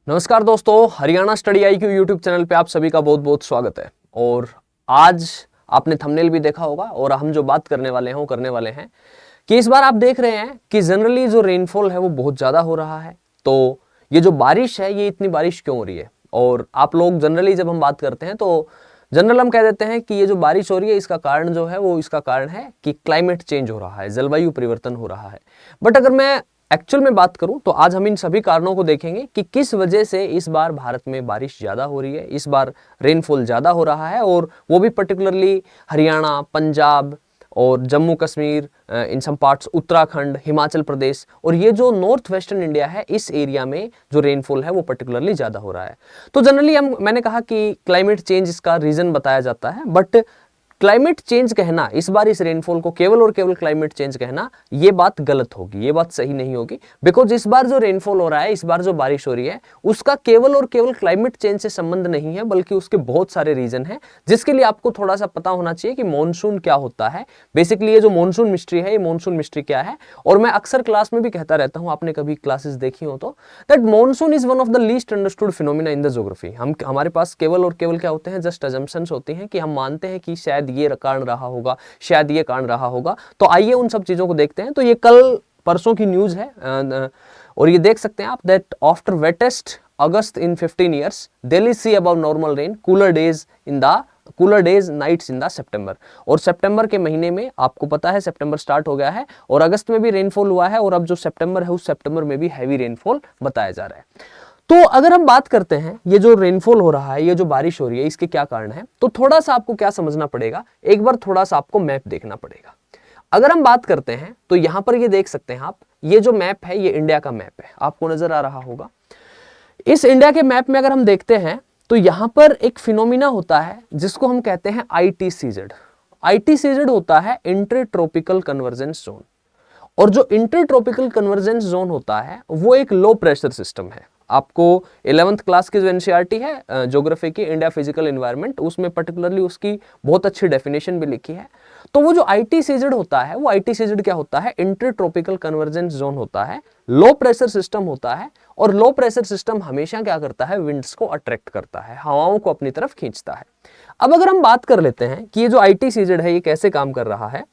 नमस्कार दोस्तों, Haryana study IQ YouTube channel पे आप सभी का बहुत बहुत स्वागत है। और आज आपने थंबनेल भी देखा होगा और हम जो बात करने वाले हैं वो करने वाले हैं कि इस बार आप देख रहे हैं कि जनरली जो रेनफॉल है वो बहुत ज़्यादा हो रहा है। तो ये जो बारिश है, ये इतनी बारिश क्यों हो रही है? और आप लोग जनरली जब हम बात करते हैं तो जनरल हम कह देते हैं कि ये जो बारिश हो रही है इसका कारण जो है वो इसका कारण है कि क्लाइमेट चेंज हो रहा है, जलवायु परिवर्तन हो रहा है। बट अगर मैं एक्चुअल में बात करूं तो आज हम इन सभी कारणों को देखेंगे कि किस वजह से इस बार भारत में बारिश ज़्यादा हो रही है, इस बार रेनफॉल ज़्यादा हो रहा है, और वो भी पर्टिकुलरली हरियाणा, पंजाब और जम्मू कश्मीर, इन सम पार्ट्स उत्तराखंड, हिमाचल प्रदेश और ये जो नॉर्थ वेस्टर्न इंडिया है, इस एरिया में जो रेनफॉल है वो पर्टिकुलरली ज़्यादा हो रहा है। तो जनरली मैंने कहा कि क्लाइमेट चेंज इसका रीज़न बताया जाता है, बट क्लाइमेट चेंज कहना इस बार इस रेनफॉल को केवल और केवल क्लाइमेट चेंज कहना, ये बात गलत होगी, ये बात सही नहीं होगी। बिकॉज इस बार जो रेनफॉल हो रहा है, इस बार जो बारिश हो रही है, उसका केवल और केवल क्लाइमेट चेंज से संबंध नहीं है, बल्कि उसके बहुत सारे रीजन हैं जिसके लिए आपको थोड़ा सा पता होना चाहिए कि मॉनसून क्या होता है। बेसिकली ये जो मॉनसून मिस्ट्री है, ये मॉनसून मिस्ट्री क्या है। और मैं अक्सर क्लास में भी कहता रहता हूं, आपने कभी क्लासेस देखी हो तो, that monsoon is one of the least understood phenomena in the geography. हमारे पास केवल और केवल क्या होते हैं, जस्ट अजम्पशंस होती हैं कि हम मानते हैं कि शायद ये कारण रहा होगा, शायद ये कारण रहा होगा। तो आइए उन सब चीजों को देखते हैं। तो ये कल परसों की न्यूज है और ये देख सकते हैं आप, that after wettest August in 15 years Delhi see above normal rain, cooler days nights in the September. और सितंबर के महीने में आपको पता है सितंबर स्टार्ट हो गया है और अगस्त में भी रेनफॉल हुआ है, और अब जो सितंबर है उस सितंबर में भी हैवी रेनफॉल बताया जा रहा है। तो अगर हम बात करते हैं ये जो रेनफॉल हो रहा है, ये जो बारिश हो रही है, इसके क्या कारण है, तो थोड़ा सा आपको क्या समझना पड़ेगा, एक बार थोड़ा सा आपको मैप देखना पड़ेगा। अगर हम बात करते हैं तो यहां पर ये देख सकते हैं आप, ये जो मैप है ये इंडिया का मैप है, आपको नजर आ रहा होगा। इस इंडिया के मैप में अगर हम देखते हैं तो यहां पर एक फिनोमिना होता है जिसको हम कहते हैं ITCZ। ITCZ होता है इंटर ट्रॉपिकल कन्वर्जेंस जोन। और जो इंटर ट्रॉपिकल कन्वर्जेंस जोन होता है वो एक लो प्रेशर सिस्टम है। आपको 11th क्लास की जो एनसीईआरटी है ज्योग्राफी की, इंडिया फिजिकल एनवायरनमेंट, उसमें पर्टिकुलरली उसकी बहुत अच्छी डेफिनेशन भी लिखी है। तो वो जो ITCZ होता है, वो ITCZ क्या होता है, इंटर ट्रॉपिकल कन्वर्जेंस जोन होता है, लो प्रेशर सिस्टम होता है। और लो प्रेशर सिस्टम हमेशा क्या करता है, विंड्स को अट्रैक्ट करता है, हवाओं को अपनी तरफ खींचता है। अब अगर हम बात कर लेते हैं कि ये जो ITCZ है ये कैसे काम कर रहा है,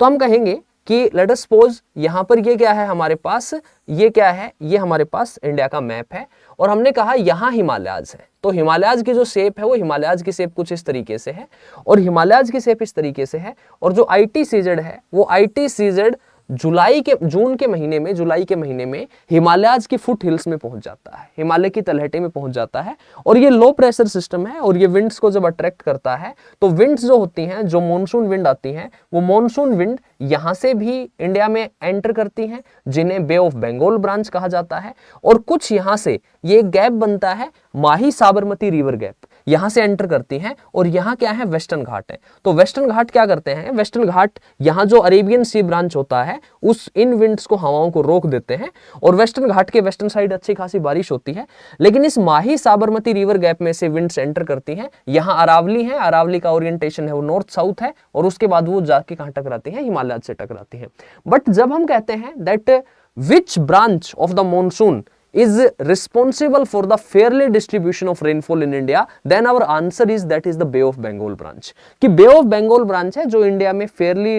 तो हम कहेंगे कि लेट अस सपोज यहां पर ये क्या है हमारे पास, ये क्या है, ये हमारे पास इंडिया का मैप है और हमने कहा यहां हिमालयाज है। तो हिमालयाज की जो शेप है वो हिमालयाज की शेप कुछ इस तरीके से है और हिमालयाज की शेप इस तरीके से है। और जो ITCZ है वो ITCZ जुलाई के महीने में हिमालयाज की फुट हिल्स में पहुंच जाता है, हिमालय की तलहटे में पहुंच जाता है। और ये लो प्रेशर सिस्टम है और ये विंड्स को जब अट्रैक्ट करता है तो विंड्स जो होती हैं, जो मॉनसून विंड आती हैं, वो मॉनसून विंड यहां से भी इंडिया में एंटर करती हैं, जिन्हें बे ऑफ बंगाल ब्रांच कहा जाता है। और कुछ यहां से ये गैप बनता है, माही साबरमती रिवर गैप, यहां से एंटर करती हैं। और यहां क्या है, वेस्टर्न घाट है। तो वेस्टर्न घाट क्या करते हैं, वेस्टर्न घाट यहां जो अरेबियन सी ब्रांच होता है उस इन विंड्स को, हवाओं को रोक देते हैं और वेस्टर्न घाट के वेस्टर्न साइड अच्छी खासी बारिश होती है। लेकिन इस माही साबरमती रिवर गैप में से विंड्स एंटर करती हैं, यहां अरावली है, अरावली का ओरिएंटेशन है वो नॉर्थ साउथ है, और उसके बाद वो जाके कहां टकराती है, हिमालय से टकराती है। बट जब हम कहते हैं that which branch of the monsoon is responsible for the fairly distribution of rainfall in India, then our answer is that is the Bay of Bengal branch। कि Bay of Bengal branch है जो India में fairly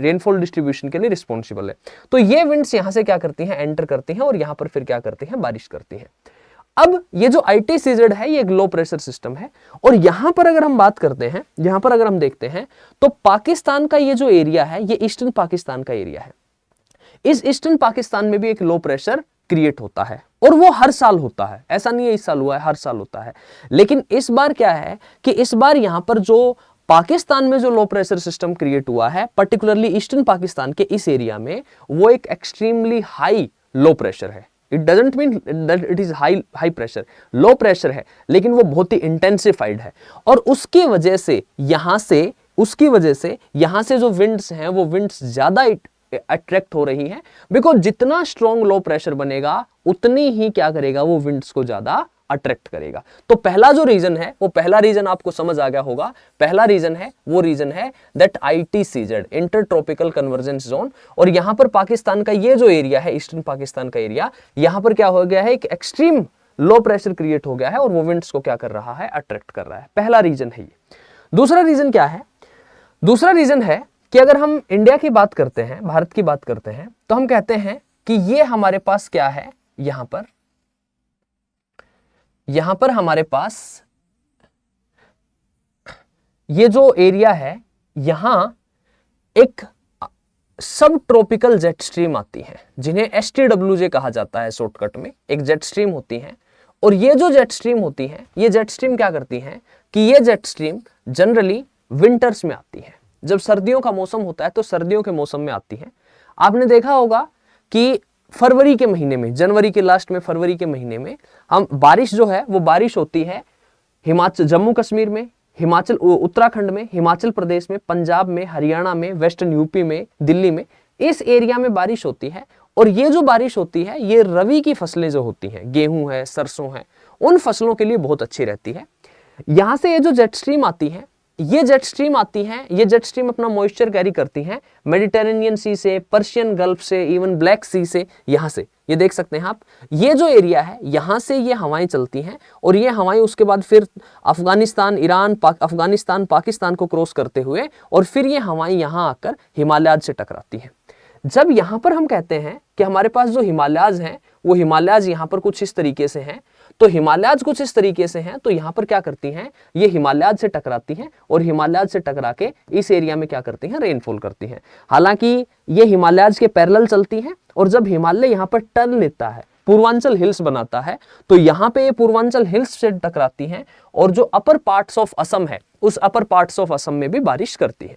rainfall distribution के लिए responsible है। तो ये winds यहां से क्या करती हैं, एंटर करती हैं और यहां पर फिर क्या करती हैं, बारिश करती हैं। अब ये जो ITCZ है ये एक लो प्रेशर सिस्टम है और यहां पर अगर हम बात करते हैं, यहां पर अगर हम देखते हैं तो पाकिस्तान का ये जो एरिया है ये ईस्टर्न पाकिस्तान का एरिया है। इस ईस्टर्न पाकिस्तान में भी एक लो प्रेशर क्रिएट होता है और वो हर साल होता है, ऐसा नहीं है इस साल हुआ है, हर साल होता है। लेकिन इस बार क्या है कि इस बार यहां पर जो पाकिस्तान में जो लो प्रेशर सिस्टम क्रिएट हुआ है, पर्टिकुलरली ईस्टर्न पाकिस्तान के इस एरिया में, वो एक एक्सट्रीमली हाई लो प्रेशर है। It doesn't mean that it is high pressure, low pressure है लेकिन वो बहुत ही इंटेंसिफाइड है। और उसकी वजह से यहां से जो विंड्स हैं वो विंड्स ज्यादा अट्रैक्ट हो रही है। बिकॉज जितना स्ट्रॉन्ग लो प्रेशर बनेगा उतनी ही क्या करेगा, वो विंड्स को ज्यादा अट्रैक्ट करेगा। तो पहला जो रीजन है, वो पहला रीजन आपको समझ आ गया होगा। पहला रीजन है, वो रीजन है that ITCZ, inter tropical convergence zone. और यहां पर पाकिस्तान का ये जो एरिया है, ईस्टर्न पाकिस्तान का एरिया, यहां पर क्या हो गया है, एक एक्सट्रीम लो प्रेशर क्रिएट हो गया है और वो विंड्स को क्या कर रहा है, अट्रैक्ट कर रहा है। पहला रीजन है ये। दूसरा रीजन क्या है? दूसरा रीजन है कि अगर हम इंडिया की बात करते हैं, भारत की बात करते हैं, तो हम कहते हैं कि ये हमारे पास क्या है, यहां पर हमारे पास ये जो एरिया है, यहां एक सब ट्रॉपिकल जेट स्ट्रीम आती है जिन्हें STWJ कहा जाता है शॉर्टकट में। एक जेट स्ट्रीम होती है और ये जो जेट स्ट्रीम होती है, ये जेट स्ट्रीम क्या करती है कि ये जेट स्ट्रीम जनरली विंटर्स में आती है। जब सर्दियों का मौसम होता है तो सर्दियों के मौसम में आती है। आपने देखा होगा कि फरवरी के महीने में, जनवरी के लास्ट में, फरवरी के महीने में हम बारिश जो है वो बारिश होती है हिमाचल, जम्मू कश्मीर में, हिमाचल, उत्तराखंड में, हिमाचल प्रदेश में, पंजाब में, हरियाणा में, वेस्टर्न यूपी में, दिल्ली में, इस एरिया में बारिश होती है। और ये जो बारिश होती है ये रबी की फसलें जो होती हैं, गेहूं है, सरसों है, उन फसलों के लिए बहुत अच्छी रहती है। यहां से ये जो जेट स्ट्रीम आती है, ये जेट स्ट्रीम आती है, ये जेट स्ट्रीम अपना मॉइस्चर कैरी करती है मेडिटेरेनियन सी से, पर्शियन गल्फ से, इवन ब्लैक सी से। यहां से ये देख सकते हैं आप, ये जो एरिया है यहां से ये हवाएं चलती हैं और ये हवाएं उसके बाद फिर अफगानिस्तान, ईरान, अफगानिस्तान, पाकिस्तान को क्रॉस करते हुए और फिर ये हवाएं यहां आकर हिमालयाज से टकराती हैं। जब यहां पर हम कहते हैं कि हमारे पास जो हिमालयाज हैं वो हिमालयाज यहां पर कुछ इस तरीके से हैं, तो हिमालयाज कुछ इस तरीके से हैं, तो यहां पर क्या करती हैं, ये हिमालयाज से टकराती हैं और हिमालयाज से टकरा के इस एरिया में क्या करती हैं, रेनफॉल करती हैं। हालांकि ये हिमालयाज के पैरेलल चलती हैं और जब हिमालय यहां पर टर्न लेता है, पूर्वांचल हिल्स बनाता है, तो यहां पे ये पूर्वांचल हिल्स से टकराती हैं और जो अपर पार्ट्स ऑफ असम है, उस अपर पार्ट्स ऑफ असम में भी बारिश करती है।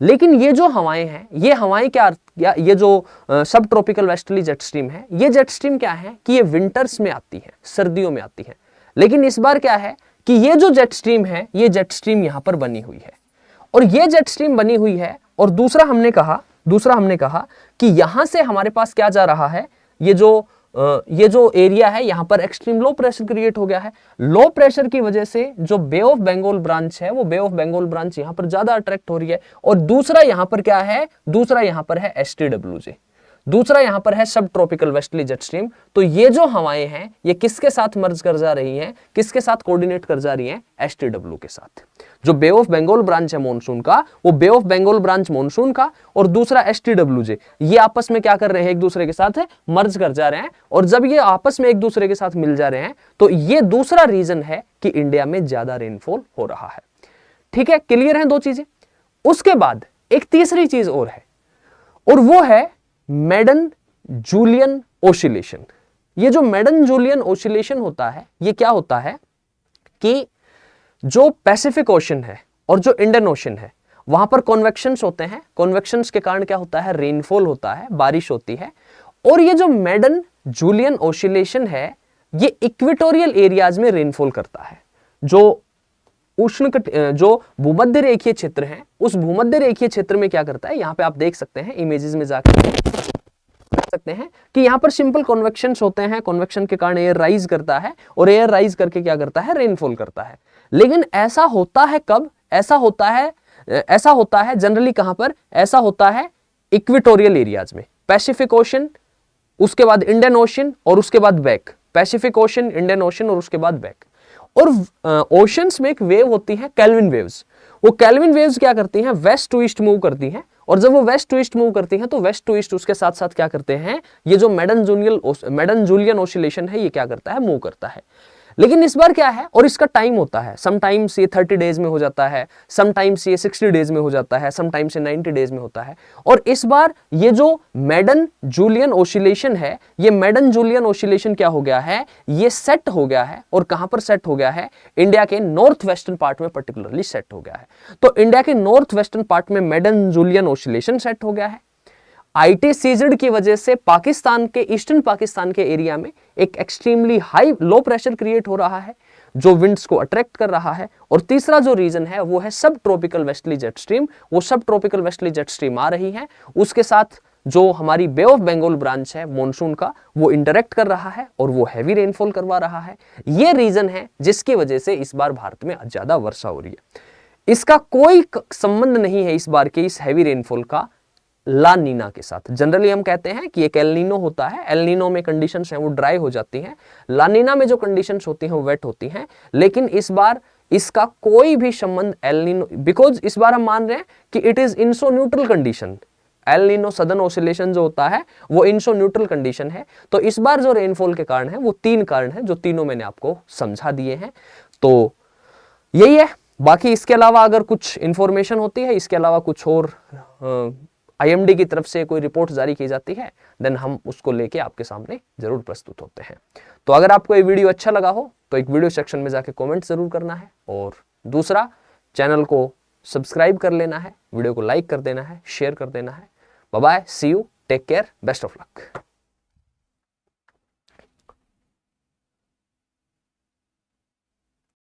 लेकिन ये जो हवाएं हैं, ये हवाएं क्या, ये जो सब ट्रॉपिकल वेस्टर्ली जेट स्ट्रीम है, ये जेट स्ट्रीम क्या है कि ये विंटर्स में आती है, सर्दियों में आती है। लेकिन इस बार क्या है कि ये जो जेट स्ट्रीम है, ये जेट स्ट्रीम यहां पर बनी हुई है और ये जेट स्ट्रीम बनी हुई है। और दूसरा हमने कहा कि यहां से हमारे पास क्या जा रहा है, ये जो एरिया है यहां पर एक्सट्रीम लो प्रेशर क्रिएट हो गया है। लो प्रेशर की वजह से जो बे ऑफ बंगाल ब्रांच है, वो बे ऑफ बंगाल ब्रांच यहां पर ज्यादा अट्रैक्ट हो रही है। और दूसरा यहां पर क्या है, दूसरा यहां पर है STWJ, दूसरा यहां पर है सब ट्रॉपिकल वेस्टर्ली जेट स्ट्रीम। तो ये जो हवाएं हैं ये किसके साथ मर्ज कर जा रही हैं, किसके साथ कोऑर्डिनेट कर जा रही हैं, STW के साथ। जो बे ऑफ बंगाल ब्रांच है मॉनसून का, वो बे ऑफ बंगाल ब्रांच मॉनसून का और दूसरा STWJ, ये आपस में क्या कर रहे हैं, एक दूसरे के साथ मर्ज कर जा रहे हैं। और जब ये आपस में एक दूसरे के साथ मिल जा रहे हैं तो ये दूसरा रीजन है कि इंडिया में ज्यादा रेनफॉल हो रहा है। ठीक है, क्लियर है दो चीजें। उसके बाद एक तीसरी चीज और है और वो है मेडन जूलियन ओसिलेशन। ये जो मेडन जूलियन ओसिलेशन होता है, ये क्या होता है कि जो पैसिफिक ओशन है और जो इंडियन ओशन है, वहां पर कॉन्वेक्शंस होते हैं। कॉन्वेक्शंस के कारण क्या होता है, रेनफॉल होता है, बारिश होती है। और ये जो मेडन जूलियन ओसिलेशन है, ये इक्वेटोरियल एरियाज में रेनफॉल करता है। जो जो भूमध्य रेखीय क्षेत्र है, उस भूमध्य रेखीय क्षेत्र में क्या करता है, यहां पे आप देख सकते हैं, इमेजेस में जाकर देख सकते हैं कि यहां पर सिंपल कन्वेक्शंस होते हैं। कन्वेक्शन के कारण एयर राइज करता है और एयर राइज करके क्या करता है, रेनफॉल करता है। लेकिन ऐसा होता है कब, ऐसा होता है जनरली कहां पर, ऐसा होता है इक्वेटोरियल एरियाज में, पैसिफिक ओशन, उसके बाद इंडियन ओशन और उसके बाद back, Pacific ocean, Indian ocean और उसके बाद बैक। और ओशंस में एक वेव होती है कैल्विन वेव्स। वो कैल्विन वेव्स क्या करती हैं, वेस्ट टू ईस्ट मूव करती हैं। और जब वो वेस्ट टू ईस्ट मूव करती हैं तो वेस्ट टू ईस्ट उसके साथ साथ क्या करते हैं, ये जो मेडन जूलियन ओसिलेशन है, ये क्या करता है, मूव करता है। लेकिन इस बार क्या है, और इसका टाइम होता है, समटाइम्स ये 30 डेज में हो जाता है, समटाइम्स ये 60 डेज में हो जाता है, समटाइम्स ये 90 डेज में होता है। और इस बार ये जो मेडन जूलियन ओसिलेशन है, ये मेडन जूलियन ओसिलेशन क्या हो गया है, ये सेट हो गया है। और कहां पर सेट हो गया है, इंडिया के नॉर्थ वेस्टर्न पार्ट में पर्टिकुलरली सेट हो गया है। तो इंडिया के नॉर्थ वेस्टर्न पार्ट में मेडन जूलियन ओसिलेशन सेट हो गया है। ITCZ की वजह से पाकिस्तान के, ईस्टर्न पाकिस्तान के एरिया में एक extremely high low pressure create हो रहा है जो विंड्स को अट्रैक्ट कर रहा है। और तीसरा जो रीजन है वो है सब ट्रॉपिकल वेस्टर्ली जेट स्ट्रीम। वो सब ट्रॉपिकल वेस्टर्ली जेट स्ट्रीम आ रही है, उसके साथ जो हमारी बे ऑफ बंगाल ब्रांच है मॉनसून का, वो इंटरेक्ट कर रहा है और वो हैवी रेनफॉल करवा रहा है। ये रीजन है जिसकी वजह से इस बार भारत में ज्यादा वर्षा हो रही है। इसका कोई संबंध नहीं है इस बार के इस हैवी रेनफॉल का ला नीना के साथ। जनरली हम कहते हैं कि एक एल नीनो होता है, एल नीनो में कंडीशंस हैं वो ड्राई हो जाती हैं, ला नीना में जो कंडीशंस होती हैं वो वेट होती हैं। लेकिन इस बार इसका कोई भी संबंध एल नीनो, बिकॉज इस बार हम मान रहे हैं कि it is इंसो neutral condition. El Nino southern oscillation जो होता है वो इंसो न्यूट्रल कंडीशन है। तो इस बार जो रेनफॉल के कारण है वो 3 कारण है, जो तीनों मैंने आपको समझा दिए हैं। तो यही है। बाकी इसके अलावा अगर कुछ इंफॉर्मेशन होती है, इसके अलावा कुछ और आईएमडी की तरफ से कोई रिपोर्ट जारी की जाती है, देन हम उसको लेके आपके सामने जरूर प्रस्तुत होते हैं। तो अगर आपको ये वीडियो अच्छा लगा हो तो एक वीडियो सेक्शन में जाके कमेंट जरूर करना है, और दूसरा चैनल को सब्सक्राइब कर लेना है, वीडियो को लाइक कर देना है, शेयर कर देना है। Bye bye, see you, take care, best of luck.